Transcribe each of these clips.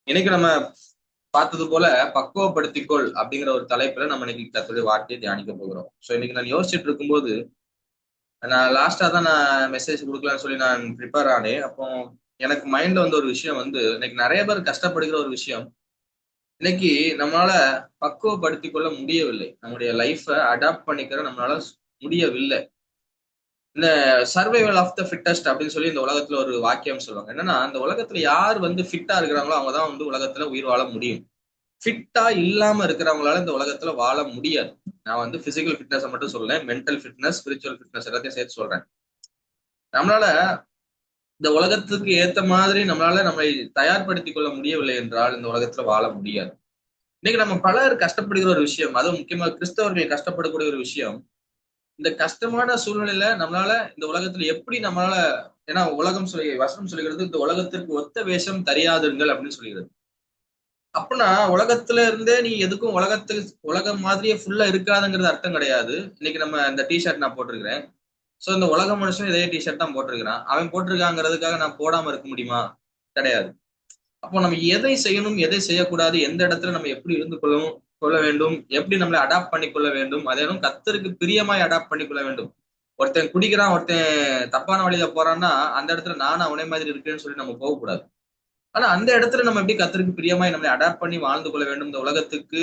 இன்னைக்கு நம்ம பார்த்தது போல பக்குவப்படுத்திக்கொள் அப்படிங்கிற ஒரு தலைப்புல நம்ம இன்னைக்கு கத்துடைய வார்த்தையை தியானிக்க போகிறோம். ஸோ இன்னைக்கு நான் யோசிச்சுட்டு இருக்கும்போது நான் லாஸ்டா தான் நான் மெசேஜ் கொடுக்கலாம்னு சொல்லி நான் ப்ரிப்பேர் ஆனேன். அப்போ எனக்கு மைண்ட்ல வந்த ஒரு விஷயம் இன்னைக்கு நிறைய பேர் கஷ்டப்படுகிற ஒரு விஷயம். இன்னைக்கு நம்மளால பக்குவப்படுத்திக் கொள்ள முடியவில்லை. நம்முடைய லைஃப்பை அடாப்ட் பண்ணிக்கிற நம்மளால முடியவில்லை. இந்த சர்வைவல் ஆஃப் த ஃபிட்டஸ்ட் அப்படின்னு சொல்லி இந்த உலகத்துல ஒரு வாக்கியம் சொல்லுவாங்க. என்னன்னா, இந்த உலகத்துல யார் ஃபிட்டா இருக்கிறாங்களோ அவங்க தான் உலகத்துல உயிர் வாழ முடியும். ஃபிட்டா இல்லாம இருக்கிறவங்களால இந்த உலகத்துல வாழ முடியாது. நான் பிசிக்கல் ஃபிட்னஸ் மட்டும் சொல்றேன், மென்டல் ஃபிட்னஸ், ஸ்பிரிச்சுவல் ஃபிட்னஸ் எல்லாத்தையும் சேர்த்து சொல்றேன். நம்மளால இந்த உலகத்துக்கு ஏத்த மாதிரி நம்மளால நம்மை தயார்படுத்திக் கொள்ள முடியவில்லை என்றால் இந்த உலகத்துல வாழ முடியாது. இன்னைக்கு நம்ம பலர் கஷ்டப்படுகிற ஒரு விஷயம், அதுவும் முக்கியமா கிறிஸ்தவர்கள் கஷ்டப்படக்கூடிய ஒரு விஷயம். இந்த கஷ்டமான சூழ்நிலையில நம்மளால இந்த உலகத்துல எப்படி நம்மளால, ஏன்னா உலகம் சொல்லி வசனம் சொல்லுகிறது, இந்த உலகத்திற்கு ஒத்த வேஷம் தெரியாதுங்கள் அப்படின்னு சொல்லுகிறது. அப்படின்னா உலகத்துல இருந்தே நீ எதுக்கும் உலகம் மாதிரியே ஃபுல்லா இருக்காதுங்கிறது அர்த்தம் கிடையாது. இன்னைக்கு நம்ம இந்த டிஷர்ட் நான் போட்டிருக்கிறேன். சோ இந்த உலக மனுஷன் இதே டிஷர்ட் தான் போட்டிருக்கிறான். அவன் போட்டிருக்காங்கிறதுக்காக நான் போடாம இருக்க முடியுமா? கிடையாது. அப்போ நம்ம எதை செய்யணும், எதை செய்யக்கூடாது, எந்த இடத்துல நம்ம எப்படி இருந்து கொள்ள வேண்டும், எப்படி நம்மளை அடாப்ட் பண்ணி கொள்ள வேண்டும், அதேனும் கர்த்தருக்கு பிரியமாய் அடாப்ட் பண்ணி கொள்ள வேண்டும். ஒருத்தன் குடிக்கிறான், ஒருத்தன் தப்பான வழியில போறான்னா அந்த இடத்துல நானும் அவனே மாதிரி இருக்கேன்னு சொல்லி நம்ம போகக்கூடாது. ஆனா அந்த இடத்துல நம்ம எப்படி கர்த்தருக்கு பிரியமாய் நம்மளை அடாப்ட் பண்ணி வாழ்ந்து கொள்ள வேண்டும். இந்த உலகத்துக்கு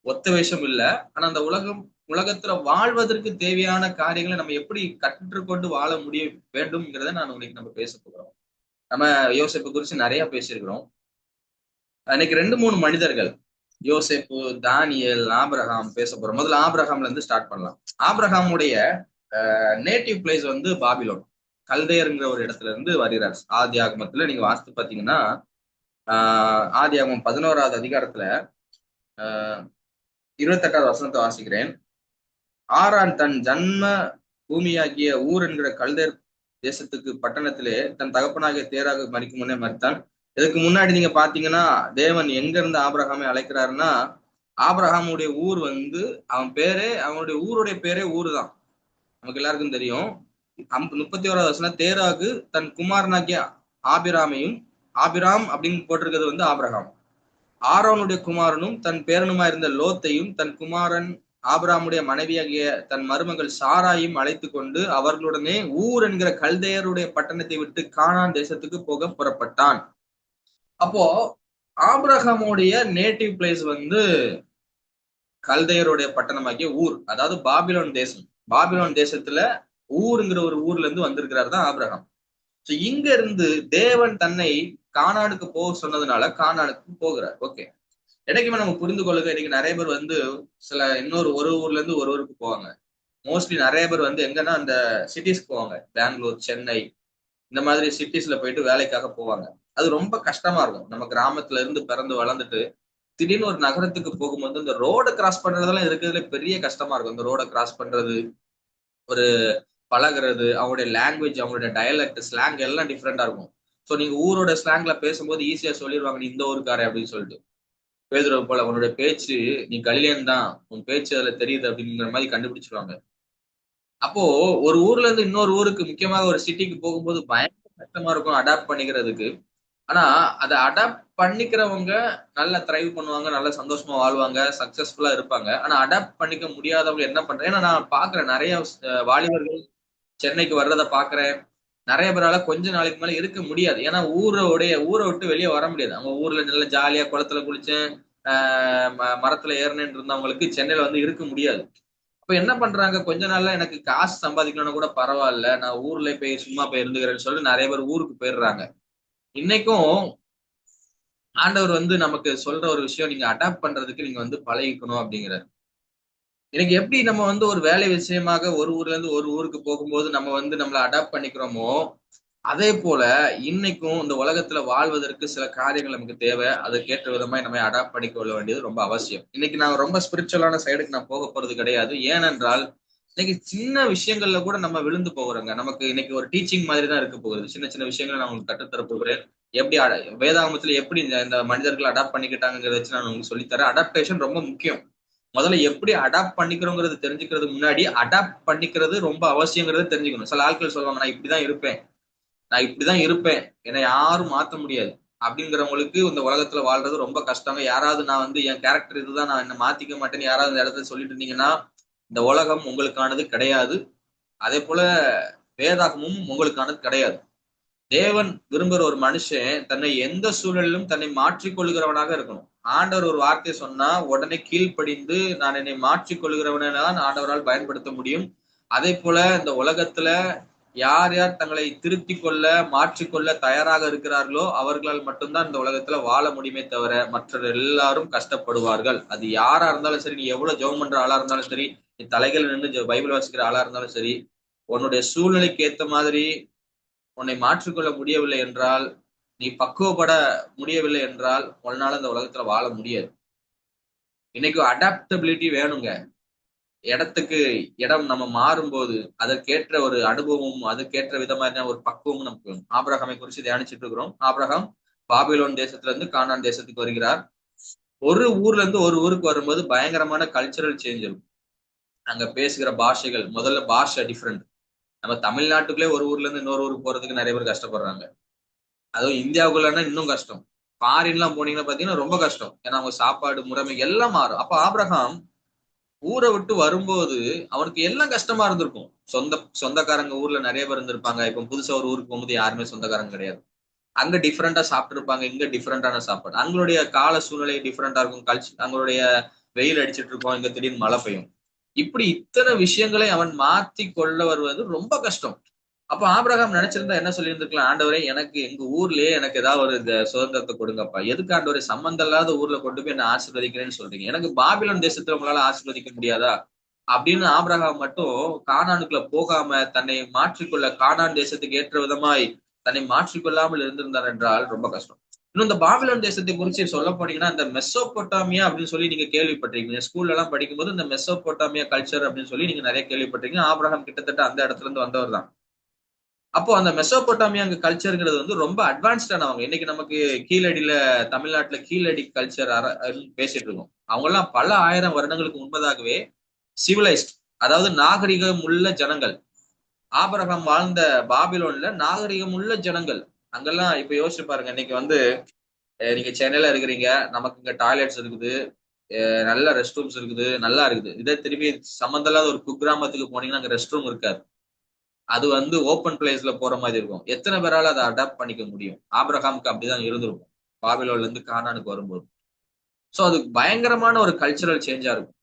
ஒத்த வேஷம் இல்ல. ஆனா அந்த உலகத்துல வாழ்வதற்கு தேவையான காரியங்களை நம்ம எப்படி கற்றுக்கொண்டு வாழ வேண்டும்ங்கிறத நான் இன்னைக்கு நம்ம பேச போகிறோம். நம்ம யோசிப்பை குறித்து நிறைய பேசியிருக்கிறோம். அன்னைக்கு 2-3 மனிதர்கள், யோசேப்பு, தானியேல், ஆபிரகாம் பேச போறோம். முதல்ல ஆபிரகாம்ல இருந்து ஸ்டார்ட் பண்ணலாம். ஆபிரகாமுடைய நேட்டிவ் பிளேஸ் பாபிலோன், கல்தேயர்ங்கிற ஒரு இடத்துல இருந்து வருகிறார். ஆதி ஆகமத்துல நீங்க வாசித்து பாத்தீங்கன்னா, ஆதி ஆகமம் 11வது அதிகாரத்துல 28வது வசனத்தை வாசிக்கிறேன். ஆரான் தன் ஜன்ம பூமியாகிய ஊர் என்கிற கல்தேர் தேசத்துக்கு பட்டணத்திலே தன் தகப்பனாகிய தேராக மறிக்கும் முன்னே மறித்தான். இதுக்கு முன்னாடி நீங்க பாத்தீங்கன்னா, தேவன் எங்க இருந்து ஆபிரகாமை அழைக்கிறாருன்னா, ஆபிரகாமுடைய ஊர் அவனுடைய ஊருடைய பேரே ஊரு தான். நமக்கு எல்லாருக்கும் தெரியும். 31வது வசனம், தேராகு தன் குமாரனாகிய ஆபிராமையும், ஆபிராம் அப்படின்னு போட்டிருக்கிறது ஆபிரகாம், ஆரோனுடைய குமாரனும் தன் பேரனுமா இருந்த லோத்தையும் தன் குமாரன் ஆபிராமுடைய மனைவியாகிய தன் மருமகள் சாராயும் அழைத்து கொண்டு அவர்களுடனே ஊர் என்கிற கல்தேயருடைய பட்டணத்தை விட்டு கானான் தேசத்துக்கு போக புறப்பட்டான். அப்போ ஆபிரகாமுடைய நேட்டிவ் பிளேஸ் கல்தேயருடைய பட்டணமாகிய ஊர், அதாவது பாபிலோன் தேசம். பாபிலோன் தேசத்துல ஊருங்கிற ஒரு ஊர்ல இருந்து வந்திருக்கிறார் தான் ஆபிரகாம். சோ இங்க இருந்து தேவன் தன்னை கானானுக்கு போக சொன்னதுனால கானானுக்கு போகிறார். ஓகே, என்னைக்குமே நம்ம புரிந்து கொள்ளுங்க. இன்னைக்கு நிறைய பேர் இன்னொரு ஊர்ல இருந்து ஒரு ஊருக்கு போவாங்க. மோஸ்ட்லி நிறைய பேர் எங்கன்னா அந்த சிட்டிஸ்க்கு போவாங்க. பெங்களூர், சென்னை இந்த மாதிரி சிட்டிஸ்ல போயிட்டு வேலைக்காக போவாங்க. அது ரொம்ப கஷ்டமா இருக்கும். நம்ம கிராமத்துல இருந்து பிறந்து வளர்ந்துட்டு திடீர்னு ஒரு நகரத்துக்கு போகும்போது இந்த ரோடை கிராஸ் பண்றதெல்லாம் இருக்கிறதுல பெரிய கஷ்டமா இருக்கும். இந்த ரோடை கிராஸ் பண்றது, ஒரு பழகிறது, அவங்களுடைய லாங்குவேஜ், அவங்களுடைய டயலக்ட், ஸ்லாங் எல்லாம் டிஃப்ரெண்டா இருக்கும். ஸோ நீங்க ஊரோட ஸ்லாங்ல பேசும்போது ஈஸியா சொல்லிடுவாங்க, நீ இந்த ஊருக்காரே அப்படின்னு சொல்லிட்டு. பேதுரு போல உன்னுடைய பேச்சு, நீ கலிலியன் தான், உன் பேச்சு அதுல தெரியுது அப்படிங்கிற மாதிரி கண்டுபிடிச்சிருவாங்க. அப்போ ஒரு ஊர்ல இருந்து இன்னொரு ஊருக்கு, முக்கியமாக ஒரு சிட்டிக்கு போகும்போது பயங்கர கஷ்டமா இருக்கும் அடாப்ட் பண்ணிக்கிறதுக்கு. ஆனா அதை அடாப்ட் பண்ணிக்கிறவங்க நல்லா த்ரைவ் பண்ணுவாங்க, நல்லா சந்தோஷமா வாழ்வாங்க, சக்சஸ்ஃபுல்லா இருப்பாங்க. ஆனா அடாப்ட் பண்ணிக்க முடியாதவங்க என்ன பண்றேன், ஏன்னா நான் பாக்குறேன் நிறைய வாலிபர்கள் சென்னைக்கு வர்றதை பாக்குறேன். நிறைய பேரால கொஞ்ச நாளைக்கு மேல இருக்க முடியாது. ஏன்னா ஊரை விட்டு வெளியே வர முடியாது. அவங்க ஊர்ல நல்ல ஜாலியா குளத்துல குளிச்சேன், மரத்துல ஏறினேன்னு இருந்தவங்களுக்கு சென்னையில இருக்க முடியாது. அப்ப என்ன பண்றாங்க, கொஞ்ச நாள்ல எனக்கு காசு சம்பாதிக்கணும்னு கூட பரவாயில்ல, நான் ஊர்ல போய் சும்மா போய் இருந்துக்கிறேன்னு சொல்லி நிறைய பேர் ஊருக்கு போயிடுறாங்க. இன்னைக்கும் ஆண்டவர் நமக்கு சொல்ற ஒரு விஷயம், நீங்க அடாப்ட் பண்றதுக்கு நீங்க பழகிக்கணும் அப்படிங்கிறார். எனக்கு எப்படி நம்ம ஒரு வேலை விஷயமாக ஒரு ஊர்ல இருந்து ஒரு ஊருக்கு போகும்போது நம்ம நம்மளை அடாப்ட் பண்ணிக்கிறோமோ, அதே போல இன்னைக்கும் இந்த உலகத்துல வாழ்வதற்கு சில காரியங்கள் நமக்கு தேவை. அதுக்கேற்ற விதமா நம்ம அடாப்ட் பண்ணிக்கொள்ள வேண்டியது ரொம்ப அவசியம். இன்னைக்கு நான் ரொம்ப ஸ்பிரிச்சுவலான சைடுக்கு நான் போக போறது கிடையாது. ஏனென்றால் இன்னைக்கு சின்ன விஷயங்கள்ல கூட நம்ம விழுந்து போகிறோங்க. நமக்கு இன்னைக்கு ஒரு டீச்சிங் மாதிரி தான் இருக்க போகுது. சின்ன சின்ன விஷயங்களை நான் உங்களுக்கு கற்றுத்தர போகிறேன். எப்படி வேதாகமத்துல எப்படி இந்த மனிதர்கள் அடாப்ட் பண்ணிக்கிட்டாங்கிறத வச்சு நான் உங்களுக்கு சொல்லித்தரேன். அடாப்டேஷன் ரொம்ப முக்கியம். முதல்ல எப்படி அடாப்ட் பண்ணிக்கிறோங்கிறது தெரிஞ்சுக்கிறது முன்னாடி அடாப்ட் பண்ணிக்கிறது ரொம்ப அவசியங்கிறத தெரிஞ்சுக்கணும். சில ஆட்கள் சொல்லுவாங்க, நான் இப்படிதான் இருப்பேன், நான் இப்படிதான் இருப்பேன், என்னை யாரும் மாத்த முடியாது. அப்படிங்கிறவங்களுக்கு இந்த உலகத்துல வாழ்றது ரொம்ப கஷ்டங்க. யாராவது நான் வந்து என் கேரக்டர் இதுதான், நான் என்ன மாத்திக்க மாட்டேன்னு யாராவது இந்த இடத்துல சொல்லிட்டு இருந்தீங்கன்னா இந்த உலகம் உங்களுக்கானது கிடையாது. அதே போல வேதாகமும் உங்களுக்கானது கிடையாது. தேவன் விரும்புகிற ஒரு மனுஷன் தன்னை எந்த சூழலிலும் தன்னை மாற்றிக் கொள்கிறவனாக இருக்கணும். ஆண்டவர் ஒரு வார்த்தை சொன்னா உடனே கீழ்ப்படிந்து நான் என்னை மாற்றிக் கொள்கிறவனான் ஆண்டவரால் பயன்படுத்த முடியும். அதே போல இந்த உலகத்துல யார் யார் தங்களை திருத்தி கொள்ள மாற்றிக்கொள்ள தயாராக இருக்கிறார்களோ அவர்களால் மட்டும்தான் இந்த உலகத்துல வாழ முடியுமே தவிர மற்ற எல்லாரும் கஷ்டப்படுவார்கள். அது யாரா இருந்தாலும் சரி, நீ எவ்வளவு ஜெபம் பண்ற ஆளா இருந்தாலும் சரி, நீ தலைகள் நின்று பைபிள் வாசிக்கிற ஆளா இருந்தாலும் சரி, உன்னுடைய சூழ்நிலைக்கு ஏத்த மாதிரி உன்னை மாற்றிக்கொள்ள முடியவில்லை என்றால், நீ பக்குவப்பட முடியவில்லை என்றால் உன்னால இந்த உலகத்துல வாழ முடியாது. இன்னைக்கு அடாப்டபிலிட்டி வேணுங்க. இடத்துக்கு இடம் நம்ம மாறும்போது அதற்கேற்ற ஒரு அனுபவமும் அதற்கேற்ற விதமான ஒரு பக்குவமும் நமக்கு வேணும். ஆபிரகாமை குறித்து தியானிச்சுட்டு இருக்கிறோம். ஆபிரகாம் பாபிலோன் தேசத்துல இருந்து கானான் தேசத்துக்கு வருகிறார். ஒரு ஊர்ல இருந்து ஒரு ஊருக்கு வரும்போது பயங்கரமான கல்ச்சரல் சேஞ்ச் இருக்கும். அங்க பேசுகிற பாஷைகள், முதல்ல பாஷை டிஃப்ரெண்ட். நம்ம தமிழ்நாட்டுக்குள்ளே ஒரு ஊர்ல இருந்து இன்னொரு ஊருக்கு போறதுக்கு நிறைய பேர் கஷ்டப்படுறாங்க. அதுவும் இந்தியாவுக்குள்ளன்னா இன்னும் கஷ்டம். ஃபாரின்லாம் போனீங்கன்னா பாத்தீங்கன்னா ரொம்ப கஷ்டம். ஏன்னா அவங்க சாப்பாடு முறைமை எல்லாம் மாறும். அப்ப ஆபிரகாம் ஊரை விட்டு வரும்போது அவனுக்கு எல்லாம் கஷ்டமா இருந்திருக்கும். சொந்தக்காரங்க ஊர்ல நிறைய பேர் இருந்திருப்பாங்க. இப்ப புதுசா ஒரு ஊருக்கு போகும்போது யாருமே சொந்தக்காரங்க கிடையாது. அங்க டிஃப்ரெண்டா சாப்பிட்டு இருப்பாங்க, இங்க டிஃப்ரெண்டான சாப்பாடு. அங்களுடைய கால சூழ்நிலை டிஃப்ரெண்டா இருக்கும். அங்களுடைய வெயில் அடிச்சிட்டு இருக்கோம், இங்க திடீர்னு மழை பெய்யும். இப்படி இத்தனை விஷயங்களை அவன் மாத்தி கொள்ள வருவது ரொம்ப கஷ்டம். அப்ப ஆபிரகாம் நினைச்சிருந்தா என்ன சொல்லியிருந்திருக்கலாம், ஆண்டவரே எனக்கு எங்க ஊர்லயே எனக்கு ஏதாவது ஒரு சுதந்திரத்தை கொடுங்கப்பா, எதுக்கு ஆண்டவரே சம்பந்தம் இல்லாத ஊர்ல கொண்டு போய் என்ன ஆசீர்வதிக்கிறேன்னு சொல்றீங்க, எனக்கு பாபிலோன் தேசத்துல உங்களால ஆசீர்வதிக்க முடியாதா அப்படின்னு ஆபிரகாம் மட்டும் கானானுக்குள்ள போகாம தன்னை மாற்றிக்கொள்ள கானான் தேசத்துக்கு ஏற்ற விதமாய் தன்னை மாற்றிக்கொள்ளாமல் இருந்திருந்தார் என்றால் ரொம்ப கஷ்டம். இன்னும் இந்த பாபிலோன் தேசத்தை குறிச்சு சொல்ல போனீங்கன்னா இந்த மெசோபொட்டாமியா அப்படின்னு சொல்லி நீங்க கேள்விப்பட்டிருக்கீங்க. ஸ்கூல்ல எல்லாம் படிக்கும்போது இந்த மெசோபொட்டாமியா கல்ச்சர் அப்படின்னு சொல்லி நீங்க நிறைய கேள்விப்பட்டிருக்கீங்க. ஆபிரகாம் கிட்டத்தட்ட அந்த இடத்துல இருந்து வந்தவர் தான். அப்போ அந்த மெசோபொட்டாமியா கல்ச்சருங்கிறது வந்து ரொம்ப அட்வான்ஸ்டானவங்க. இன்னைக்கு நமக்கு கீழடியில தமிழ்நாட்டுல கீழடி கல்ச்சர் பேசிட்டு இருக்கோம். அவங்க எல்லாம் பல ஆயிரம் வருடங்களுக்கு முன்பதாகவே சிவிலைஸ்ட், அதாவது நாகரிகம் உள்ள ஜனங்கள். ஆபிரகாம் வாழ்ந்த பாபிலோன்ல நாகரிகம் உள்ள ஜனங்கள். அங்கெல்லாம் இப்ப யோசிச்சு பாருங்க. இன்னைக்கு வந்து நீங்க சென்னையில இருக்கிறீங்க, நமக்கு இங்க டாய்லெட்ஸ் இருக்குது, நல்ல ரெஸ்ட் ரூம்ஸ் இருக்குது, நல்லா இருக்குது. இதே திரும்பி சம்மந்தம் இல்லாத ஒரு குக்கிராமத்துக்கு போனீங்கன்னா அங்க ரெஸ்ட் ரூம் இருக்காது. அது வந்து ஓப்பன் பிளேஸ்ல போற மாதிரி இருக்கும். எத்தனை பேரால அதை அடாப்ட் பண்ணிக்க முடியும்? ஆபிரகாமுக்கு அப்படிதான் இருந்திருக்கும் பாபிலோன்ல இருந்து கானானுக்கு வரும்போது. சோ அது பயங்கரமான ஒரு கல்ச்சரல் சேஞ்சா இருக்கும்.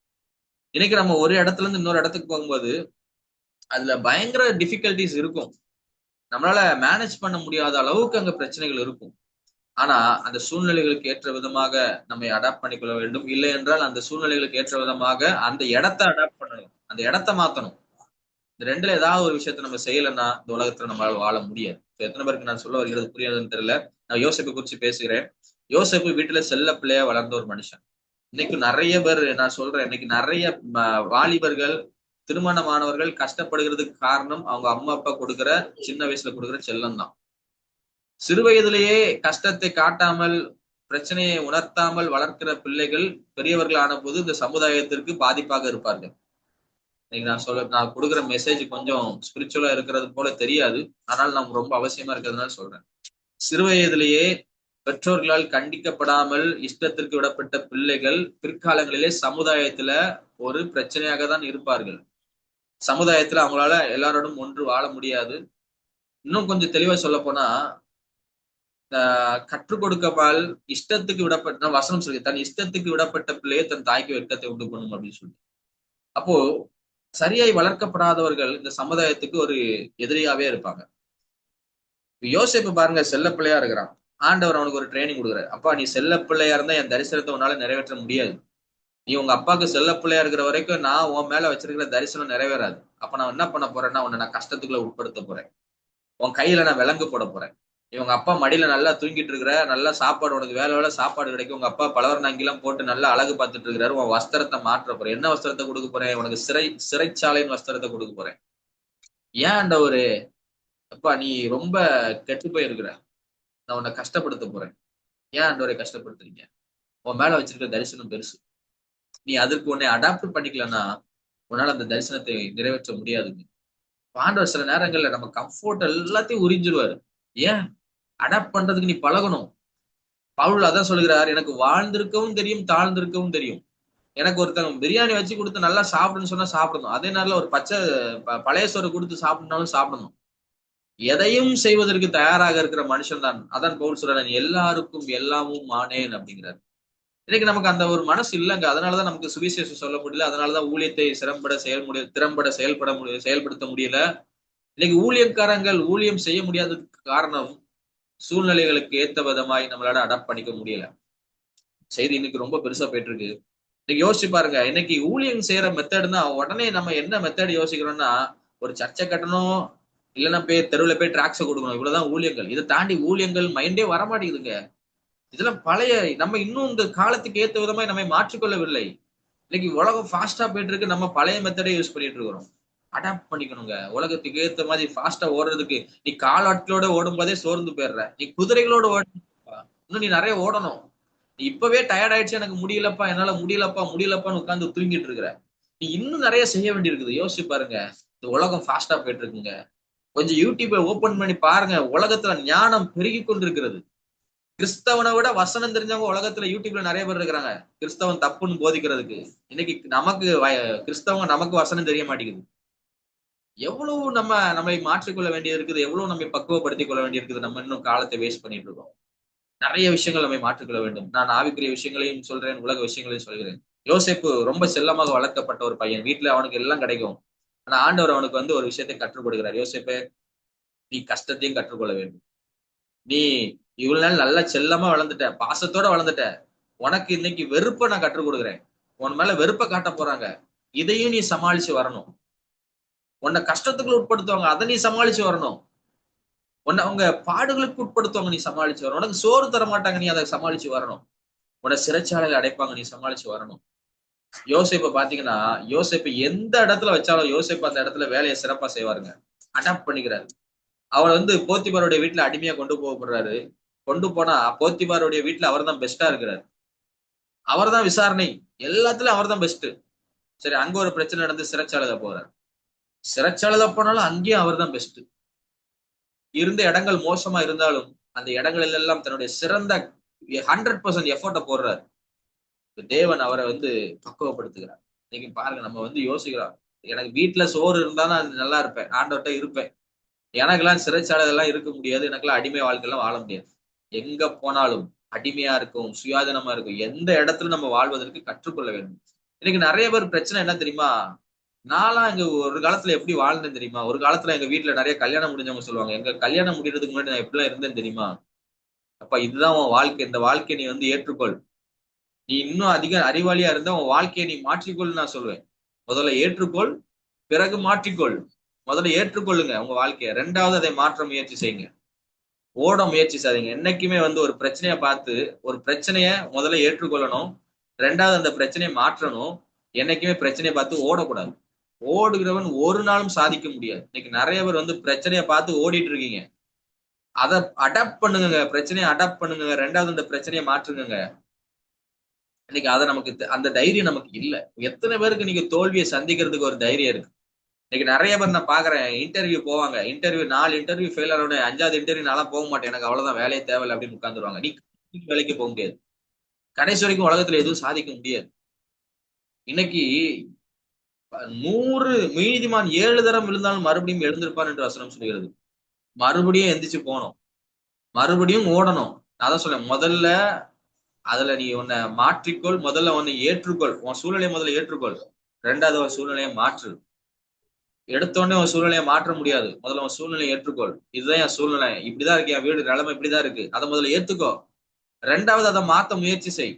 இன்னைக்கு நம்ம ஒரு இடத்துல இருந்து இன்னொரு இடத்துக்கு போகும்போது அதுல பயங்கர டிஃபிகல்டிஸ் இருக்கும். நம்மளால மேனேஜ் பண்ண முடியாத அளவுக்கு அங்க பிரச்சனைகள் இருக்கும். ஆனா அந்த சூழ்நிலைகளுக்கு ஏற்ற விதமாக நம்ம அடாப்ட் பண்ணிக்கொள்ள வேண்டும். இல்லை என்றால் அந்த சூழ்நிலைகளுக்கு ஏற்ற விதமாக அந்த இடத்த அடாப்ட் பண்ணணும், அந்த இடத்த மாத்தணும். இந்த ரெண்டுல ஏதாவது ஒரு விஷயத்த நம்ம செய்யலைன்னா இந்த உலகத்துல நம்மளால வாழ முடியாது. எத்தனை பேருக்கு நான் சொல்ல வருகிறது புரியாதுன்னு தெரியல. நான் யோசேப்பை குறிச்சு பேசுகிறேன். யோசேப்பு வீட்டுல செல்ல பிள்ளையா வளர்ந்த ஒரு மனுஷன். இன்னைக்கு நிறைய பேர், நான் சொல்றேன், இன்னைக்கு நிறைய வாலிபர்கள் திருமணமானவர்கள் கஷ்டப்படுகிறதுக்கு காரணம் அவங்க அம்மா அப்பா கொடுக்குற சின்ன வயசுல கொடுக்குற செல்லம் தான். சிறு வயதிலேயே கஷ்டத்தை காட்டாமல் பிரச்சனையை உணர்த்தாமல் வளர்க்கிற பிள்ளைகள் பெரியவர்கள் ஆன போது இந்த சமுதாயத்திற்கு பாதிப்பாக இருப்பார்கள். இன்னைக்கு நான் கொடுக்குற மெசேஜ் கொஞ்சம் ஸ்பிரிச்சுவலா இருக்கிறது போல தெரியாது, ஆனால் நாம் ரொம்ப அவசியமா இருக்கிறதுனால சொல்றேன். சிறு வயதிலேயே பெற்றோர்களால் கண்டிக்கப்படாமல் இஷ்டத்திற்கு விடப்பட்ட பிள்ளைகள் பிற்காலங்களிலே சமுதாயத்துல ஒரு பிரச்சனையாக தான் இருப்பார்கள். சமுதாயத்துல அவங்களால எல்லாரோடும் ஒன்று வாழ முடியாது. இன்னும் கொஞ்சம் தெளிவா சொல்ல போனா கற்றுக் கொடுக்காமல் இஷ்டத்துக்கு விடப்பட்ட வசனம் சொல்லி தன் இஷ்டத்துக்கு விடப்பட்ட பிள்ளையை தன் தாய்க்கு வெட்கத்தை உண்டு பண்ணும் அப்படின்னு சொல்லி. அப்போ சரியாய் வளர்க்கப்படாதவர்கள் இந்த சமுதாயத்துக்கு ஒரு எதிரியாவே இருப்பாங்க. யோசேப்பு பாருங்க, செல்ல பிள்ளையா இருக்கிறான். ஆண்டவர் அவனுக்கு ஒரு ட்ரைனிங் கொடுக்குறாரு. அப்பா நீ செல்ல பிள்ளையா இருந்தா என் தரிசனத்தை உன்னால நிறைவேற்ற முடியாது. நீ உங்க அப்பாவுக்கு செல்ல பிள்ளையா இருக்கிற வரைக்கும் நான் உன் மேல வச்சிருக்கிற தரிசனம் நிறைவேறாது. அப்ப நான் என்ன பண்ண போறேன்னா உன்னை நான் கஷ்டத்துக்குள்ள உட்படுத்த போறேன். உன் கையில நான் விலங்கு போட போறேன். இவங்க அப்பா மடியில நல்லா தூங்கிட்டு இருக்கிற, நல்லா சாப்பாடு, உனக்கு வேலை சாப்பாடு கிடைக்கும். உங்க அப்பா பலவர்ணங்கிலாம் போட்டு நல்லா அழகு பார்த்துட்டு இருக்கிறாரு. உன் வஸ்திரத்தை மாற்ற போறேன். என்ன வஸ்திரத்தை கொடுக்க போறேன்? உனக்கு சிறைச்சாலையின் வஸ்திரத்தை கொடுக்க போறேன். ஏன் அந்த ஒரு அப்பா நீ ரொம்ப கெட்டு போயிருக்கிற, நான் உன்னை கஷ்டப்படுத்த போறேன். ஏன் ஆண்டவரை கஷ்டப்படுத்துறீங்க? உன் மேல வச்சிருக்கிற தரிசனம் பெருசு. நீ அதற்கு உன்னை அடாப்ட் பண்ணிக்கலன்னா உன்னால அந்த தரிசனத்தை நிறைவேற்ற முடியாதுங்க. ஆண்டவர் சில நேரங்கள்ல நம்ம கம்ஃபோர்ட் எல்லாத்தையும் உறிஞ்சிருவாரு. ஏன்? அடாப்ட் பண்றதுக்கு நீ பழகணும். பவுல் அதான் சொல்கிறார், எனக்கு வாழ்ந்திருக்கவும் தெரியும், தாழ்ந்திருக்கவும் தெரியும். எனக்கு ஒருத்தங்க பிரியாணி வச்சு கொடுத்து நல்லா சாப்பிடுன்னு சொன்னா சாப்பிடணும். அதே நேரத்துல ஒரு பச்சை பழைய சோறு கொடுத்து சாப்பிடணும்னாலும் சாப்பிடணும். எதையும் செய்வதற்கு தயாராக இருக்கிற மனுஷன் தான். அதான் பவுல் சொல்றாரு, எல்லாருக்கும் எல்லாமும் ஆனேன் அப்படிங்கிறார். இன்னைக்கு நமக்கு அந்த ஒரு மனசு இல்லைங்க. அதனாலதான் நமக்கு சுவிசேஷம் சொல்ல முடியல. அதனாலதான் ஊழியத்தை திறம்பட செயல்படுத்த முடியல. இன்னைக்கு ஊழியக்காரங்கள் ஊழியம் செய்ய முடியாததுக்கு காரணம், சூழ்நிலைகளுக்கு ஏத்த விதமாய் நம்மளால அடாப்ட் பண்ணிக்க முடியல. செய்தி இன்னைக்கு ரொம்ப பெருசா போயிட்டு இருக்கு. இன்னைக்கு யோசிச்சு பாருங்க, இன்னைக்கு ஊழியம் செய்யற மெத்தட்னா உடனே நம்ம என்ன மெத்தட் யோசிக்கிறோம்னா, ஒரு சர்ச்சை கட்டணும், இல்லைன்னா போய் தெருவில் போய் டிராக்ஸை கொடுக்கணும், இவ்வளவுதான் ஊழியங்கள். இதை தாண்டி ஊழியங்கள் மைண்டே வரமாட்டேங்குதுங்க. இதெல்லாம் பழைய, நம்ம இன்னும் இந்த காலத்துக்கு ஏத்த விதமாய் நம்மை மாற்றிக்கொள்ளவில்லை. இன்னைக்கு உலகம் ஃபாஸ்டா போயிட்டு இருக்கு, நம்ம பழைய மெத்தடே யூஸ் பண்ணிட்டு இருக்கிறோம். அடாப்ட் பண்ணிக்கணுங்க. உலகத்துக்கு ஏத்த மாதிரி ஃபாஸ்டா ஓடுறதுக்கு, நீ காலாட்களோட ஓடும் போதே சோர்ந்து போயிடுற, நீ குதிரைகளோட இன்னும் நீ நிறைய ஓடணும். நீ இப்பவே டயர்ட் ஆயிடுச்சு, எனக்கு முடியலப்பா, என்னால முடியலப்பான்னு உட்கார்ந்து தூங்கிட்டு இருக்கிற. நீ இன்னும் நிறைய செய்ய வேண்டி இருக்குது. யோசிச்சு பாருங்க, இந்த உலகம் ஃபாஸ்டா போயிட்டு இருக்குங்க. கொஞ்சம் யூடியூப்பை ஓபன் பண்ணி பாருங்க, உலகத்துல ஞானம் பெருகி கொண்டிருக்கிறது. கிறிஸ்தவனை விட வசனம் தெரிஞ்சவங்க உலகத்துல யூடியூப்ல நிறைய பேர் இருக்கிறாங்க, கிறிஸ்தவன் தப்புன்னு போதிக்கிறதுக்கு. இன்னைக்கு நமக்கு கிறிஸ்தவங்க நமக்கு வசனம் தெரிய மாட்டேங்குது. எவ்வளவு நம்மை மாற்றிக்கொள்ள வேண்டியது இருக்குது, எவ்வளவு நம்மை பக்குவப்படுத்திக் கொள்ள வேண்டியது இருக்குது. நம்ம இன்னும் காலத்தை வேஸ்ட் பண்ணிட்டு இருக்கோம். நிறைய விஷயங்கள் நம்மை மாற்றிக்கொள்ள வேண்டும். நான் ஆவிக்குரிய விஷயங்களையும் சொல்றேன், உலக விஷயங்களையும் சொல்கிறேன். யோசேப்பு ரொம்ப செல்லமாக வளர்க்கப்பட்ட ஒரு பையன். வீட்டுல அவனுக்கு எல்லாம் கிடைக்கும். ஆனா ஆண்டவர் அவனுக்கு ஒரு விஷயத்தை கற்றுக் கொடுக்கிறார். யோசேப்பே, நீ கஷ்டத்தையும் கற்றுக்கொள்ள வேண்டும். நீ இவ்வளவு நாள் நல்லா செல்லமா வளர்ந்துட்ட, பாசத்தோட வளர்ந்துட்ட. உனக்கு இன்னைக்கு வெறுப்பை நான் கற்றுக் கொடுக்குறேன். உன் மேல வெறுப்பை காட்ட போறாங்க, இதையும் நீ சமாளிச்சு வரணும். உன்னை கஷ்டத்துக்குள்ள உட்படுத்துவாங்க, அதை நீ சமாளிச்சு வரணும். உன்னை அவங்க பாடுகளுக்கு உட்படுத்துவாங்க, நீ சமாளிச்சு வரணும். உனக்கு சோறு தர மாட்டாங்க, நீ அதை சமாளிச்சு வரணும். உன்னை சிறைச்சாலையில அடைப்பாங்க, நீ சமாளிச்சு வரணும். யோசேப்பை பாத்தீங்கன்னா, யோசேப்பு எந்த இடத்துல வச்சாலும் யோசேப்பு அந்த இடத்துல வேலையை சிறப்பா செய்வாருங்க. அடாப்ட் பண்ணிக்கிறாரு. அவர் போத்திபாருடைய வீட்டுல அடிமையா கொண்டு போகப்படுறாரு. கொண்டு போனா போத்திபாருடைய வீட்டுல அவர் தான் பெஸ்டா இருக்கிறாரு. அவர் தான் விசாரணை, எல்லாத்துலயும் அவர் தான் பெஸ்ட். சரி, அங்க ஒரு பிரச்சனை நடந்து சிறைச்சாலையில போறாரு. சிறைச்சாலையில போனாலும் அங்கேயும் அவர் தான் பெஸ்ட். இருந்த இடங்கள் மோசமா இருந்தாலும் அந்த இடங்களில் எல்லாம் தன்னுடைய சிறந்த 100% எஃபோர்ட்டை போடுறாரு. தேவன் அவரை பக்குவப்படுத்துகிறார். இன்னைக்கு பாருங்க, நம்ம யோசிக்கிறோம், எனக்கு வீட்டுல சோறு இருந்தா நான் நல்லா இருப்பேன், ஆண்டவர்கிட்ட இருப்பேன். எனக்கெல்லாம் சிறைச்சாலை எல்லாம் இருக்க முடியாது, எனக்கெல்லாம் அடிமை வாழ்க்கையெல்லாம் வாழ முடியாது. எங்க போனாலும் அடிமையா இருக்கும், சுயாதனமா இருக்கும். எந்த இடத்துல நம்ம வாழ்வதற்கு கற்றுக்கொள்ள வேண்டும். இன்னைக்கு நிறைய பேர் பிரச்சனை என்ன தெரியுமா? நான்லாம் இங்க ஒரு காலத்துல எப்படி வாழ்ந்தேன் தெரியுமா? ஒரு காலத்துல எங்க வீட்டுல நிறைய கல்யாணம் முடிஞ்சவங்க சொல்லுவாங்க, எங்க கல்யாணம் முடியறதுக்கு முன்னாடி நான் எப்படிலாம் இருந்தேன் தெரியுமா? அப்ப இதுதான் உன் வாழ்க்கை, இந்த வாழ்க்கையை நீ ஏற்றுக்கொள். நீ இன்னும் அதிக அறிவாளியா இருந்தா உன் வாழ்க்கையை நீ மாற்றிக்கொள் நான் சொல்லுவேன். முதல்ல ஏற்றுக்கொள், பிறகு மாற்றிக்கொள். முதல்ல ஏற்றுக்கொள்ளுங்க உங்க வாழ்க்கையை, ரெண்டாவது அதை மாற்ற முயற்சி செய்யுங்க. ஓட முயற்சி செய்யுங்க. என்னைக்குமே ஒரு பிரச்சனையை பார்த்து, ஒரு பிரச்சனைய முதல்ல ஏற்றுக்கொள்ளணும், ரெண்டாவது அந்த பிரச்சனையை மாற்றணும். என்னைக்குமே பிரச்சனையை பார்த்து ஓடக்கூடாது. ஓடுகிறவன் ஒரு நாளும் சாதிக்க முடியாது. இன்னைக்கு நிறைய பேர் பிரச்சனையை பார்த்து ஓடிட்டு இருக்கீங்க. அதை அடாப்ட் பண்ணுங்க, பிரச்சனையை அடாப்ட் பண்ணுங்க, ரெண்டாவது அந்த பிரச்சனையை மாற்றுங்க. இன்னைக்கு அதை நமக்கு அந்த தைரியம் நமக்கு இல்ல. எத்தனை பேருக்கு நீங்க தோல்வியை சந்திக்கிறதுக்கு ஒரு தைரியம் இருக்கு? இன்னைக்கு நிறைய பேர் நான் பாக்குறேன், இன்டர்வியூ போவாங்க, 4 இன்டர்வியூ ஃபெயில் ஆனோட 5வது இன்டர்வியூ நான்லாம் போக மாட்டேன், எனக்கு அவ்வளவுதான், வேலையே தேவையில்லை அப்படின்னு உட்காந்துருவாங்க. நீ வேலைக்கு போக முடியாது, கடைசி வரைக்கும் உலகத்துல எதுவும் சாதிக்க முடியாது. இன்னைக்கு 100 நீதிமான் 7 தரம் விழுந்தாலும் மறுபடியும் எழுந்திருப்பான் என்று வசனம் சொல்கிறது. மறுபடியும் எந்திரிச்சு போகணும், மறுபடியும் ஓடணும். நான் தான் சொல்றேன், முதல்ல அதுல நீ உன்னை மாற்றிக்கொள், முதல்ல உன்னை ஏற்றுக்கொள், உன் சூழ்நிலையை முதல்ல ஏற்றுக்கொள், ரெண்டாவது உன் சூழ்நிலையை மாற்று. எடுத்தோடனே உன் சூழ்நிலையை மாற்ற முடியாது, முதல்ல உன் சூழ்நிலையை ஏற்றுக்கொள். இதுதான் என் சூழ்நிலை, இப்படிதான் இருக்கு, என் வீடு நிலைமை இப்படிதான் இருக்கு, அதை முதல்ல ஏத்துக்கோ. ரெண்டாவது அதை மாத்த முயற்சி செய்.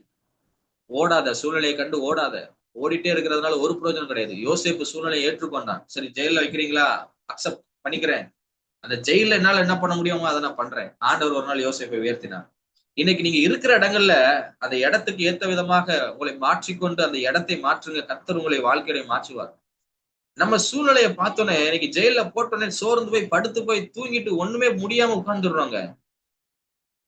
ஓடாத, சூழ்நிலையை கண்டு ஓடாத. ஓடிட்டே இருக்கிறதுனால ஒரு பிரயோஜனம் கிடையாது. யோசேப்பு சூழ்நிலையை ஏற்றுக்கொண்டான். சரி, ஜெயில வைக்கிறீங்களா, அக்செப்ட் பண்ணிக்கிறேன். அந்த ஜெயில என்னால என்ன பண்ண முடியுமோ அதை நான் பண்றேன். ஆண்டவர் ஒரு நாள் யோசேப்பை உயர்த்தினார். இன்னைக்கு நீங்க இருக்கிற இடங்கள்ல அந்த இடத்துக்கு ஏத்த விதமாக உங்களை மாற்றிக்கொண்டு அந்த இடத்தை மாற்றுங்க. கர்த்தர் உங்களை வாழ்க்கையை மாற்றுவார். நம்ம சூழ்நிலையை பார்த்தோன்னே, இன்னைக்கு ஜெயில போட்டோன்னே சோர்ந்து போய் படுத்து போய் தூங்கிட்டு ஒண்ணுமே முடியாம உட்கார்ந்துடுறாங்க.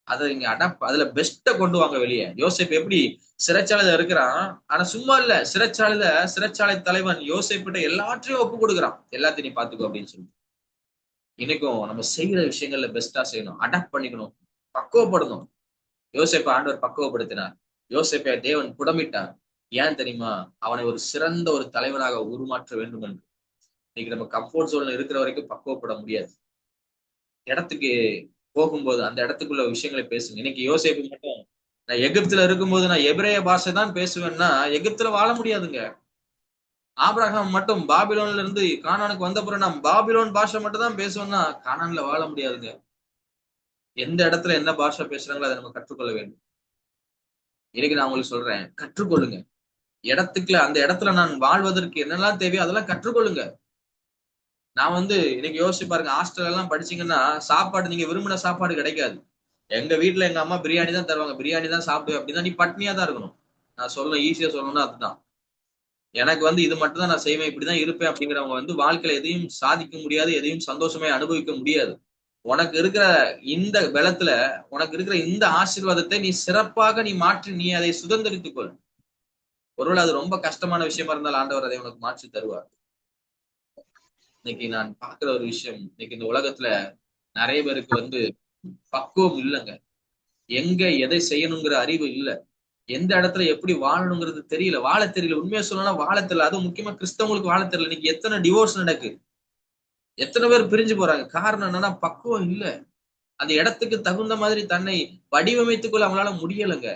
அதை இங்க அதுல பெஸ்ட கொண்டு வாங்க வெளியே. யோசேப்பு எப்படி சிறைச்சாலையில இருக்கிறான், ஆனா சும்மா இல்ல, சிறைச்சாலை தலைவன் யோசேப்பிட்ட எல்லாத்தையும் ஒப்பு கொடுக்குறான், எல்லாத்தையும் நீ பாத்துக்கோ அப்படின்னு சொல்லி. இன்னைக்கும் நம்ம செய்யற விஷயங்கள்ல பெஸ்டா செய்யணும், அடாப்ட் பண்ணிக்கணும், பக்குவப்படணும். யோசேப்பை ஆண்டவர் பக்குவப்படுத்தினார். யோசேப்பை தேவன் புடமிட்டார். ஏன் தெரியுமா? அவனை ஒரு சிறந்த ஒரு தலைவனாக உருமாற்ற வேண்டும் என்று. இன்னைக்கு நம்ம கம்ஃபோர்ட் ஜோன்ல இருக்கிற வரைக்கும் பக்குவப்பட முடியாது. இடத்துக்கு போகும்போது அந்த இடத்துக்குள்ள விஷயங்களை பேசுங்க. இன்னைக்கு யோசேப்பு மட்டும் நான் எகிப்துல இருக்கும்போது நான் எபிரேய பாஷை தான் பேசுவேன்னா எகிப்துல வாழ முடியாதுங்க. ஆபிரகாம் மட்டும் பாபிலோன்ல இருந்து கானானுக்கு வந்த பிறகு நான் பாபிலோன் பாஷை மட்டும் தான் பேசுவேன்னா கானான்ல வாழ முடியாதுங்க. எந்த இடத்துல என்ன பாஷை பேசுறாங்களோ அதை நம்ம கற்றுக்கொள்ள வேண்டும். இன்னைக்கு நான் உங்களுக்கு சொல்றேன், கற்றுக்கொள்ளுங்க. இடத்துக்குள்ள அந்த இடத்துல நான் வாழ்வதற்கு என்னெல்லாம் தேவையோ அதெல்லாம் கற்றுக்கொள்ளுங்க. நான் இன்னைக்கு யோசிச்சு பாருங்க, ஹாஸ்டல் எல்லாம் படிச்சீங்கன்னா சாப்பாடு நீங்க விரும்பின சாப்பாடு கிடைக்காது. எங்க வீட்டுல எங்க அம்மா பிரியாணி தான் தருவாங்க, பிரியாணி தான் சாப்பிடுவேன் அப்படின்னா நீ பட்னியா தான் இருக்கணும். நான் சொல்லணும், ஈஸியா சொல்லணும்னா அதுதான். எனக்கு இது மட்டும் தான் நான் செய்வேன், இப்படிதான் இருப்பேன் அப்படிங்கிறவங்க வாழ்க்கையில எதையும் சாதிக்க முடியாது, எதையும் சந்தோஷமே அனுபவிக்க முடியாது. உனக்கு இருக்கிற இந்த பலத்துல, உனக்கு இருக்கிற இந்த ஆசீர்வாதத்தை நீ சிறப்பாக நீ மாற்றி நீ அதை சுதந்திரித்துக் கொள். ஒருவேளை அது ரொம்ப கஷ்டமான விஷயமா இருந்தால் ஆண்டவர் அதை உனக்கு மாற்றி தருவார். இன்னைக்கு நான் பாக்குற ஒரு விஷயம், இன்னைக்கு இந்த உலகத்துல நிறைய பேருக்கு பக்குவம் இல்லைங்க. எங்க எதை செய்யணுங்கிற அறிவு இல்ல. எந்த இடத்துல எப்படி வாழணுங்கிறது தெரியல, வாழ தெரியல. உண்மையா சொல்லணும்னா வாழ தெரியல. அதுவும் முக்கியமா கிறிஸ்தவங்களுக்கு வாழ தெரியல. இன்னைக்கு எத்தனை டிவோர்ஸ் நடக்கு, எத்தனை பேர் பிரிஞ்சு போறாங்க. காரணம் என்னன்னா பக்குவம் இல்ல. அந்த இடத்துக்கு தகுந்த மாதிரி தன்னை வடிவமைத்துக் கொள்ள அவங்களால முடியலைங்க.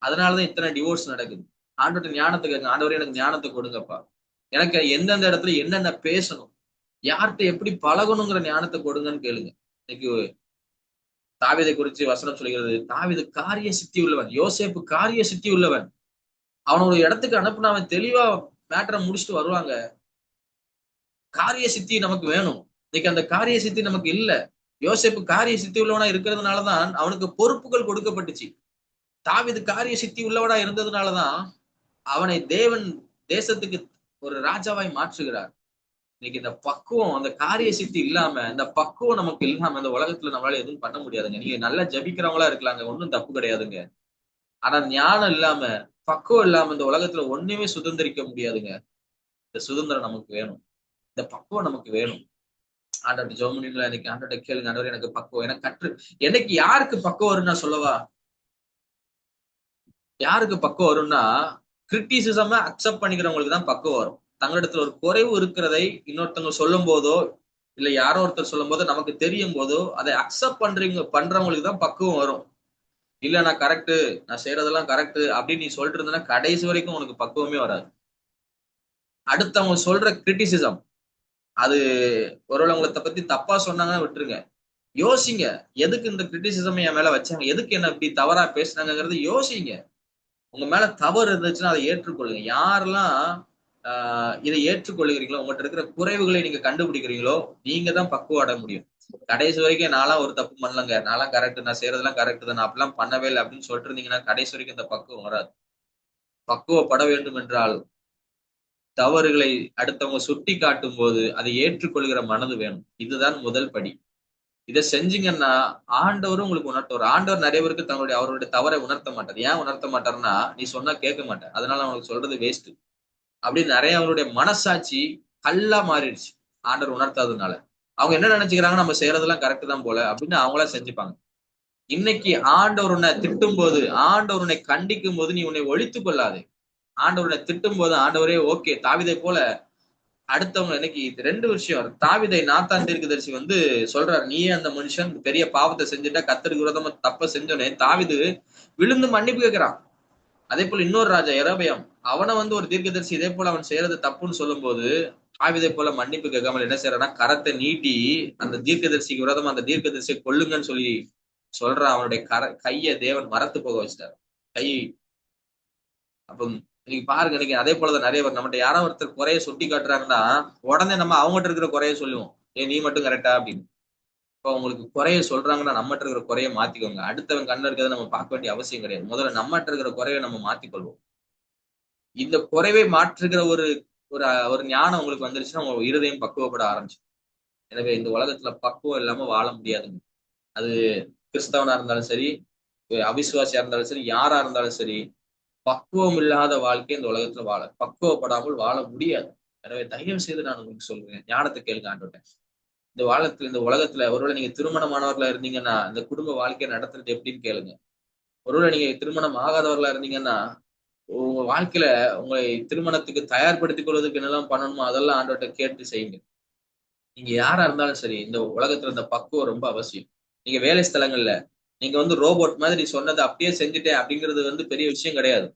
அதனாலதான் இத்தனை டிவோர்ஸ் நடக்குது. ஆண்டவர்கிட்ட ஞானத்தை கேட்க, ஆண்டவரே எனக்கு ஞானத்தை கொடுங்கப்பா, எனக்கு எந்தெந்த இடத்துல என்னென்ன பேசணும், யார்கிட்ட எப்படி பழகணுங்கிற ஞானத்தை கொடுங்கன்னு கேளுங்க. இன்னைக்கு தாவீதை குறித்து வசனம் சொல்கிறது, தாவீது காரிய சித்தி உள்ளவன், யோசேப்பு காரிய சித்தி உள்ளவன். அவனோட இடத்துக்கு அனுப்புன அவன் தெளிவா மேட்டரை முடிச்சுட்டு வருவாங்க. காரிய சித்தி நமக்கு வேணும். இன்னைக்கு அந்த காரிய சித்தி நமக்கு இல்ல. யோசேப்பு காரிய சித்தி உள்ளவனா இருக்கிறதுனாலதான் அவனுக்கு பொறுப்புகள் கொடுக்கப்பட்டுச்சு. தாவீது காரிய சித்தி உள்ளவனா இருந்ததுனாலதான் அவனை தேவன் தேசத்துக்கு ஒரு ராஜாவாய் மாற்றுகிறார். இன்னைக்கு இந்த பக்குவம், அந்த காரிய சித்தி இல்லாம, இந்த பக்குவம் நமக்கு இல்லாம இந்த உலகத்துல நம்மளால எதுவும் பண்ண முடியாதுங்க. நீங்க நல்லா ஜபிக்கிறவங்களா இருக்கலாங்க, ஒன்றும் தப்பு கிடையாதுங்க. ஆனா ஞானம் இல்லாம, பக்குவம் இல்லாம இந்த உலகத்துல ஒண்ணுமே சுதந்திரிக்க முடியாதுங்க. இந்த சுதந்திரம் நமக்கு வேணும், இந்த பக்குவம் நமக்கு வேணும். ஆண்டோட ஜோமனில இன்னைக்கு ஆண்டோட கேளுங்க, ஆண்டவர் எனக்கு பக்குவம், எனக்கு எனக்கு யாருக்கு பக்குவம் வரும்னு நான் சொல்லவா? யாருக்கு பக்குவம் வரும்னா, கிரிட்டிசிசம் அக்செப்ட் பண்ணிக்கிறவங்களுக்கு தான் பக்குவம் வரும். தங்களிடத்துல ஒரு குறைவு இருக்கிறதை இன்னொருத்தவங்க சொல்லும் போதோ, இல்ல யாரோ ஒருத்தர் சொல்லும் போதோ, நமக்கு தெரியும் போதோ அதை அக்செப்ட் பண்றவங்களுக்கு தான் பக்குவம் வரும். இல்ல நான் கரெக்ட், நான் செய்யறதெல்லாம் கரெக்ட் அப்படின்னு நீ சொல்லிட்டு இருந்தனா கடைசி வரைக்கும் உனக்கு பக்குவமே வராது. அடுத்தவங்க சொல்ற கிரிட்டிசிசம், அது ஒருவேளை உங்களை பத்தி தப்பா சொன்னாங்கன்னா விட்டுருங்க, யோசிங்க. எதுக்கு இந்த கிரிட்டிசிசம் என் மேல வச்சாங்க, எதுக்கு என்ன இப்படி தவறா பேசினாங்கிறது யோசிங்க. உங்க மேல தவறு இருந்துச்சுன்னா அதை ஏற்றுக்கொள்ளுங்க. யாரெல்லாம் இதை ஏற்றுக்கொள்ளுகிறீங்களோ, உங்கள்கிட்ட இருக்கிற குறைவுகளை நீங்க கண்டுபிடிக்கிறீங்களோ, நீங்க தான் பக்குவம் அடைய முடியும். கடைசி வரைக்கும் நான்லாம் ஒரு தப்பு பண்ணலங்க, நான்லாம் கரெக்ட், நான் செய்யறதெல்லாம் கரெக்ட் தான், நான் அப்படிலாம் பண்ணவே இல்லை அப்படின்னு சொல்லிட்டு இருந்தீங்கன்னா கடைசி வரைக்கும் இந்த பக்குவம் வராது. பக்குவப்பட வேண்டும் என்றால் தவறுகளை அடுத்தவங்க சுட்டி காட்டும் போது அதை ஏற்றுக்கொள்கிற மனது வேணும். இதுதான் முதல் படி. இதை செஞ்சீங்கன்னா ஆண்டவரும் உங்களுக்கு உணர்த்துவார். ஆண்டவர் நிறைய பேருக்கு அவருடைய தவறை உணர்த்த மாட்டார். ஏன் உணர்த்த மாட்டார்னா, நீ சொன்னா கேட்க மாட்டேன், அதனால அவனுக்கு சொல்றது வேஸ்ட் அப்படின்னு நிறைய அவருடைய மனசாட்சி கல்லா மாறிடுச்சு ஆண்டவர் உணர்த்தாததுனால. அவங்க என்ன நினைச்சுக்கிறாங்க, நம்ம செய்யறதெல்லாம் கரெக்ட் தான் போல அப்படின்னு அவங்களா செஞ்சுப்பாங்க. இன்னைக்கு ஆண்டவர் உன்னை திட்டும் போது, ஆண்டவர் உன்னை கண்டிக்கும் போது நீ உன்னை ஒழித்துக் கொள்ளாதே. ஆண்டவரை திட்டும் போது ஆண்டவரே ஓகே, தாவீதை போல அடுத்தவங்க. இன்னைக்கு இது ரெண்டு விஷயம். தாவீதை நாத்தான் தீர்க்கதரிசி சொல்றாரு, நீயே அந்த மனுஷன் பெரிய பாவத்தை செஞ்சுட்டா, கர்த்தருக்கு விரோதமா தப்ப செஞ்சோனே தாவீது விழுந்து மன்னிப்பு கேட்கிறான். அதே போல இன்னொரு ராஜா யெரொபெயாம், அவனை ஒரு தீர்க்கதரிசி இதே போல அவன் செய்யறது தப்புன்னு சொல்லும் போது தாவீதை போல மன்னிப்பு கேட்காமல் என்ன செய்யறான்னா, கரத்தை நீட்டி அந்த தீர்க்கதரிசிக்கு விரோதமா அந்த தீர்க்கதரிசியை கொல்லுங்கன்னு சொல்றான். அவனுடைய கையை தேவன் மரத்து போக வச்சிட்டார், கை. அப்ப நீங்க பாருங்க, இன்னைக்கு அதே போலதான் நிறைய பேர் நம்மகிட்ட யாரோ ஒருத்தர் குறைய சுட்டி காட்டுறாங்கன்னா உடனே நம்ம அவங்ககிட்ட இருக்கிற குறைய சொல்லுவோம், நீ மட்டும் கரெக்டா அப்படின்னு. இப்போ உங்களுக்கு குறைய சொல்றாங்கன்னா நம்மகிட்ட இருக்கிற குறைய மாத்திக்கோங்க. அடுத்தவன் கண்ணில் இருக்கிறத நம்ம பார்க்க வேண்டிய அவசியம் கிடையாது. முதல்ல நம்மகிட்ட இருக்கிற குறைய நம்ம மாத்திக்கொள்வோம். இந்த குறைவை மாற்றுகிற ஒரு ஒரு ஒரு ஞானம் உங்களுக்கு வந்துருச்சுன்னா உங்க இருதயம் பக்குவப்பட ஆரம்பிச்சு. எனவே இந்த உலகத்துல பக்குவம் இல்லாம வாழ முடியாதுங்க. அது கிறிஸ்தவனா இருந்தாலும் சரி, அவிசுவாசியா இருந்தாலும் சரி, யாரா இருந்தாலும் சரி, பக்குவம் இல்லாத வாழ்க்கை இந்த உலகத்துல பக்குவப்படாமல் வாழ முடியாது. எனவே தயவு செய்து நான் உங்களுக்கு சொல்றேன், ஞானத்தை கேளுங்க ஆண்டவர்ட்ட. இந்த உலகத்துல ஒருவேளை நீங்க திருமணமானவர்களா இருந்தீங்கன்னா இந்த குடும்ப வாழ்க்கையை நடத்துறது எப்படின்னு கேளுங்க. ஒருவேளை நீங்க திருமணம் ஆகாதவர்களா இருந்தீங்கன்னா, உங்க வாழ்க்கையில உங்களை திருமணத்துக்கு தயார்படுத்திக் கொள்வதற்கு என்னெல்லாம் பண்ணணுமோ அதெல்லாம் ஆண்டவர்ட்ட கேட்டு செய்யுங்க. நீங்க யாரா இருந்தாலும் சரி, இந்த உலகத்துல இந்த பக்குவம் ரொம்ப அவசியம். நீங்க வேலை ஸ்தலங்கள்ல, நீங்க ரோபோட் மாதிரி சொன்னத அப்படியே செஞ்சுட்டேன் அப்படிங்கிறது பெரிய விஷயம் கிடையாது.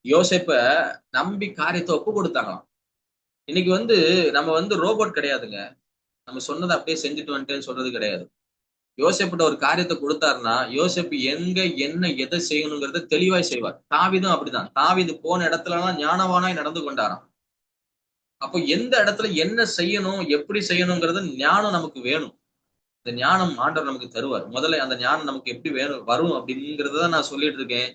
யோசேப்ப நம்பி காரியத்த ஒப்பு கொடுத்தாங்களாம். இன்னைக்கு நம்ம ரோபோட் கிடையாதுங்க. நம்ம சொன்னத அப்படியே செஞ்சுட்டு வந்துட்டேன்னு சொல்றது கிடையாது. யோசேப்புட்ட ஒரு காரியத்த குடுத்தாருன்னா, யோசேப்பு எங்க, என்ன, எத செய்யணுங்கிறத தெளிவாய் செய்வார். தாவீதும் அப்படிதான். தாவீது போன இடத்துலலாம் ஞானவானாய் நடந்து கொண்டாராம். அப்போ எந்த இடத்துல என்ன செய்யணும், எப்படி செய்யணுங்கிறது ஞானம் நமக்கு வேணும். இந்த ஞானம் ஆண்டவர் நமக்கு தருவார். முதல்ல அந்த ஞானம் நமக்கு எப்படி வேணும் வரும் அப்படிங்கிறத தான் நான் சொல்லிட்டு இருக்கேன்.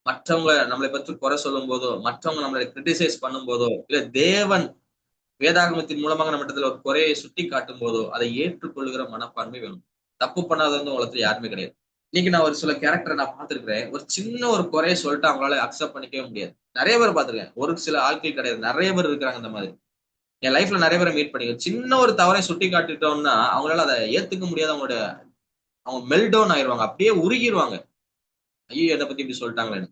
மற்றவங்க நம்மளை பற்றி குறை சொல்லும்போதோ, மற்றவங்க நம்மளை கிரிட்டிசைஸ் பண்ணும்போதோ, இல்ல தேவன் வேதாகமத்தின் மூலமாக நம்மிடத்துல ஒரு குறையை சுட்டிக்காட்டும் போதோ, அதை ஏற்றுக்கொள்ளுகிற மனப்பான்மை வேணும். தப்பு பண்ணாதவங்க உலகத்துல யாருமே கிடையாது. இன்னைக்கு நான் ஒரு சில கேரக்டரை நான் பார்த்திருக்கிறேன். ஒரு சின்ன ஒரு குறைய சொல்லிட்டு அவங்களால அக்செப்ட் பண்ணிக்கவே முடியாது. நெறைய பேர் பார்த்திருக்கேன். ஒரு சில ஆட்கள் கிடையாது. நெறைய பேர் இருக்கிறாங்க இந்த மாதிரி. என் லைஃப்ல நெறைய பேரை மீட் பண்ணிருக்கேன். சின்ன ஒரு தவறை சுட்டிக்காட்டிட்டோம்னா, அவங்களால அத ஏத்துக்க முடியாது. அவங்க மெல்டவுன் ஆயிருவாங்க. அப்படியே உருகிருவாங்க. ஐயோ! என்ன பத்தி இப்படி சொல்லிட்டாங்களேன்னு.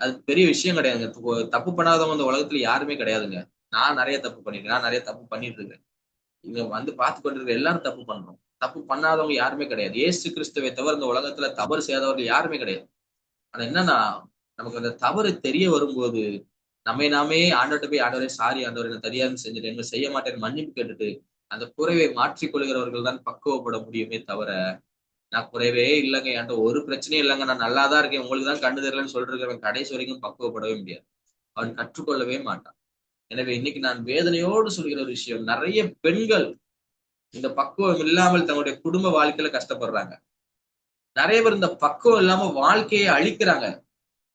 அது பெரிய விஷயம் கிடையாதுங்க. தப்பு பண்ணாதவங்க இந்த உலகத்துல யாருமே கிடையாதுங்க. நான் நெறைய தப்பு பண்ணியிருக்கேன். நான் நெறைய தப்பு பண்ணிட்டு இருக்கேன். இங்க பார்த்து கொண்டிருக்கிற எல்லாரும் தப்பு பண்றோம். தப்பு பண்ணாதவங்க யாருமே கிடையாது. இயேசு கிறிஸ்துவை தவிர இந்த உலகத்துல தவறு செய்யாதவர்கள் யாருமே கிடையாது. ஆனா என்னன்னா, நமக்கு அந்த தவறு தெரிய வரும்போது, நம்மை நாமே ஆண்டவர்ட்ட போய் ஆண்டவரே சாரி ஆண்டவரே நான் தெரியாம செஞ்சுட்டேன். இனிமே செய்ய மாட்டேன்னு மன்னிப்பு கேட்டுட்டு, அந்த குறைவை மாற்றிக் கொள்கிறவர்கள் தான் பக்குவப்பட முடியுமே தவிர, நான் குறைவே இல்லங்க. என்ட்ட ஒரு பிரச்சனையும் இல்லங்க. நான் நல்லா தான் இருக்கேன். உங்களுக்கு தான் கண்ணு தெரியலன்னு சொல்லிட்டு இருக்கிறவன் கடைசி வரைக்கும் பக்குவப்படவே முடியாது. அவன் கற்றுக்கொள்ளவே மாட்டான். எனவே இன்னைக்கு நான் வேதனையோடு சொல்கிற ஒரு விஷயம், நெறைய பெண்கள் இந்த பக்குவம் இல்லாமல் தன்னுடைய குடும்ப வாழ்க்கையில கஷ்டப்படுறாங்க. நெறைய பேர் இந்த பக்குவம் இல்லாம வாழ்க்கையை அழிக்கிறாங்க.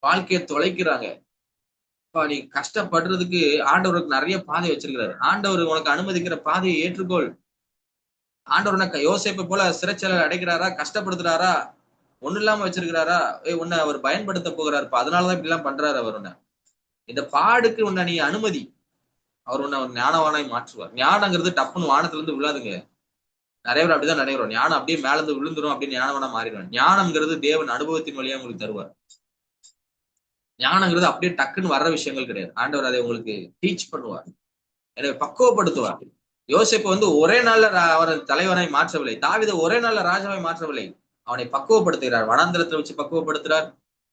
வாழ்க்கையை தொலைக்கிறாங்க. நீ கஷ்டப்படுறதுக்கு ஆண்டவருக்கு நெறைய பாதை வச்சிருக்கிறாரு. ஆண்டவர் உனக்கு அனுமதிக்கிற பாதையை ஏற்றுக்கொள். ஆண்டவர் உனக்கு யோசேப்பை போல சிறைச்சாலையில அடைக்கிறாரா? கஷ்டப்படுத்துறாரா? ஒண்ணும் இல்லாம வச்சிருக்கிறாரா? உன்னை அவர் பயன்படுத்த போகிறாருப்பா. அதனாலதான் இப்படி எல்லாம் பண்றாரு அவர் உன்னை. இந்த பாடுக்கு உன்னை நீ அனுமதி. அவர் உன்னை ஒரு ஞானவானாய் மாற்றுவார். ஞானங்கிறது டப்புன்னு வானத்துல இருந்து விழாதுங்க. நிறைய பேர் அப்படிதான் நினைக்கிறோம். ஞானம் அப்படியே மேல இருந்து விழுந்துரும் அப்படின்னு ஞானவனா மாறிடுவேன். ஞானம்ங்கிறது தேவன் அனுபவத்தின் வழியா உங்களுக்கு தருவார். ஞானங்கிறது அப்படியே டக்குன்னு வர்ற விஷயங்கள் கிடையாது. ஆண்டவர் அதை உங்களுக்கு டீச் பண்ணுவார். எனவே பக்குவப்படுத்துவார். யோசேப்பு ஒரே நாள்ல அவர் தலைவனாய் மாற்றவில்லை. தாவீதை ஒரே நாள்ல ராஜாவை மாற்றவில்லை. அவனை பக்குவப்படுத்துகிறார். வனாந்திரத்தை வச்சு பக்குவப்படுத்துகிறார்.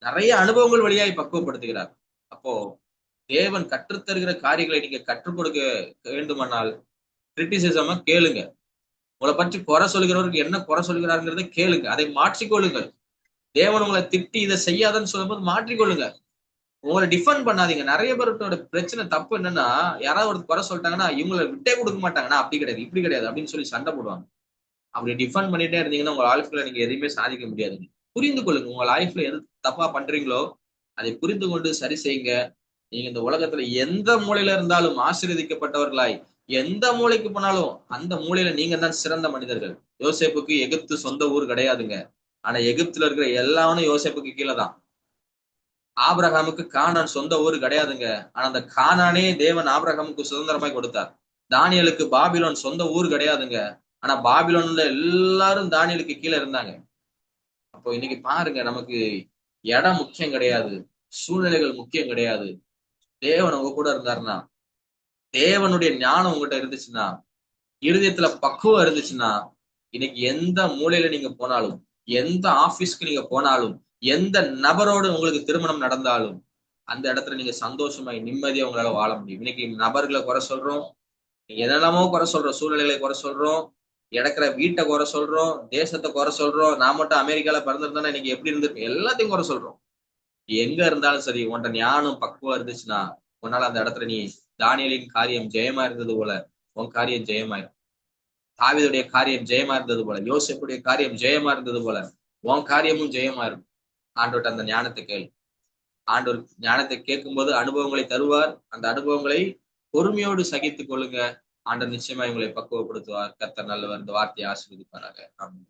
நிறைய அனுபவங்கள் வழியாய் பக்குவப்படுத்துகிறார். அப்போ தேவன் கற்றுத்தருகிற காரியங்களை நீங்க கற்றுக் கொடுக்க வேண்டுமானால் கிரிட்டிசிசமா கேளுங்க. உங்களை பற்றி குறை சொல்கிறவருக்கு என்ன குறை சொல்கிறாருங்கிறத கேளுங்க. அதை மாற்றிக்கொள்ளுங்கள். தேவன் உங்களை திட்டி இதை செய்யாதன்னு சொல்லும்போது மாற்றிக்கொள்ளுங்க. உங்களை டிஃபெண்ட் பண்ணாதீங்க. நிறைய பேரோட பிரச்சனை தப்பு என்னன்னா, யாராவது ஒரு குறை சொல்லிட்டாங்கன்னா இவங்களை விட்டே கொடுக்க மாட்டாங்கன்னா அப்படி கிடையாது, இப்படி கிடையாது அப்படின்னு சொல்லி சண்டை போடுவாங்க. அப்படி டிஃபெண்ட் பண்ணிட்டே இருந்தீங்கன்னா உங்க லைஃப்ல நீங்க எதையுமே சாதிக்க முடியாதுங்க. புரிந்து கொள்ளுங்க. உங்க லைஃப்ல எது தப்பா பண்றீங்களோ அதை புரிந்து கொண்டு சரி செய்யுங்க. நீங்க இந்த உலகத்துல எந்த மூலையில இருந்தாலும் ஆசீர்வதிக்கப்பட்டவர்களாய் எந்த மூலைக்கு போனாலும் அந்த மூலையில நீங்க தான் சிறந்த மனிதர்கள். யோசேப்புக்கு எகிப்து சொந்த ஊர் கிடையாதுங்க. ஆனா எகிப்துல இருக்கிற எல்லாரும் யோசேப்புக்கு கீழே தான். ஆபிரகாமுக்கு கானான் சொந்த ஊர் கிடையாதுங்க. ஆனா அந்த கானானே தேவன் ஆபிரகாமுக்கு சுதந்திரமாய் கொடுத்தார். தானியலுக்கு பாபிலோன் சொந்த ஊர் கிடையாதுங்க. ஆனா பாபிலோன்ல எல்லாரும் தானியலுக்கு கீழே இருந்தாங்க. அப்போ இன்னைக்கு பாருங்க, நமக்கு இடம் முக்கியம் கிடையாது, சூழ்நிலைகள் முக்கியம் கிடையாது. தேவன் உங்க கூட இருந்தாருன்னா, தேவனுடைய ஞானம் உங்ககிட்ட இருந்துச்சுன்னா, இருதயத்துல பக்குவம் இருந்துச்சுன்னா, இன்னைக்கு எந்த மூலையில நீங்க போனாலும், எந்த ஆபீஸ்க்கு நீங்க போனாலும், எந்த நபரோடு உங்களுக்கு திருமணம் நடந்தாலும் அந்த இடத்துல நீங்க சந்தோஷமாய் நிம்மதியா உங்களால வாழ முடியும். இன்னைக்கு நபர்களை குறை சொல்றோம், என்னெல்லாமோ குறை சொல்றோம், சூழ்நிலைகளை குறை சொல்றோம், இடக்கிற வீட்டை குறை சொல்றோம், தேசத்தை குறை சொல்றோம். நான் மட்டும் அமெரிக்கால பிறந்திருந்தேன்னா இன்னைக்கு எப்படி இருந்திருக்கு எல்லாத்தையும் குறை சொல்றோம். எங்க இருந்தாலும் சரி, உன்ட ஞானம் பக்குவம் இருந்துச்சுன்னா உன்னால அந்த இடத்துல நீ தானியலின் காரியம் ஜெயமா இருந்தது போல உன் காரியம் ஜெயமாயிரும். தாவீதுடைய காரியம் ஜெயமா இருந்தது போல, யோசேப்புடைய காரியம் ஜெயமா இருந்தது போல உன் காரியமும் ஜெயமா இருக்கும். ஆண்டவர்ட்ட அந்த ஞானத்தை கேளு. ஆண்டவர் ஞானத்தை கேட்கும்போது அனுபவங்களை தருவார். அந்த அனுபவங்களை பொறுமையோடு சகித்துக் கொள்ளுங்க. ஆண்டவர் நிச்சயமா உங்களை பக்குவப்படுத்துவார். கர்த்தர் நல்லவர். இந்த வார்த்தையை ஆசீர்வதிப்பாராக. ஆமென்.